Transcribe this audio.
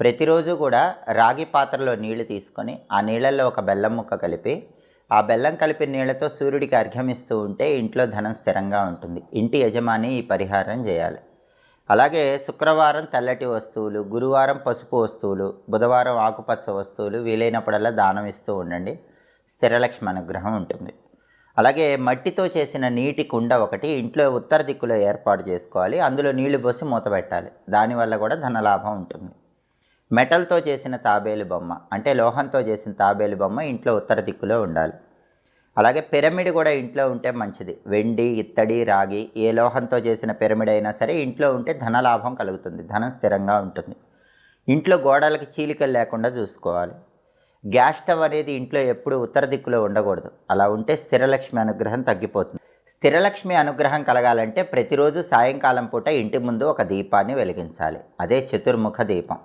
ప్రతిరోజు కూడా రాగి పాత్రలో నీళ్లు తీసుకొని ఆ నీళ్ళల్లో ఒక బెల్లం ముక్క కలిపి ఆ బెల్లం కలిపిన నీళ్లతో సూర్యుడికి అర్ఘ్యమిస్తూ ఉంటే ఇంట్లో ధనం స్థిరంగా ఉంటుంది. ఇంటి యజమాని ఈ పరిహారం చేయాలి. అలాగే శుక్రవారం తెల్లటి వస్తువులు, గురువారం పసుపు వస్తువులు, బుధవారం ఆకుపచ్చ వస్తువులు వీలైనప్పుడల్లా దానం ఇస్తూ ఉండండి. స్థిరలక్ష్మి అనుగ్రహం ఉంటుంది. అలాగే మట్టితో చేసిన నీటి కుండ ఒకటి ఇంట్లో ఉత్తర దిక్కులో ఏర్పాటు చేసుకోవాలి. అందులో నీళ్లు పోసి మూత పెట్టాలి. దానివల్ల కూడా ధనలాభం ఉంటుంది. మెటల్తో చేసిన తాబేలు బొమ్మ అంటే లోహంతో చేసిన తాబేలు బొమ్మ ఇంట్లో ఉత్తర దిక్కులో ఉండాలి. అలాగే పిరమిడ్ కూడా ఇంట్లో ఉంటే మంచిది. వెండి, ఇత్తడి, రాగి ఏ లోహంతో చేసిన పిరమిడ్ అయినా సరే ఇంట్లో ఉంటే ధనలాభం కలుగుతుంది. ధనం స్థిరంగా ఉంటుంది. ఇంట్లో గోడలకి చీలికలు లేకుండా చూసుకోవాలి. గ్యాస్ స్టవ్ అనేది ఇంట్లో ఎప్పుడూ ఉత్తర దిక్కులో ఉండకూడదు. అలా ఉంటే స్థిరలక్ష్మి అనుగ్రహం తగ్గిపోతుంది. స్థిరలక్ష్మి అనుగ్రహం కలగాలంటే ప్రతిరోజు సాయంకాలం పూట ఇంటి ముందు ఒక దీపాన్ని వెలిగించాలి. అదే చతుర్ముఖ దీపం.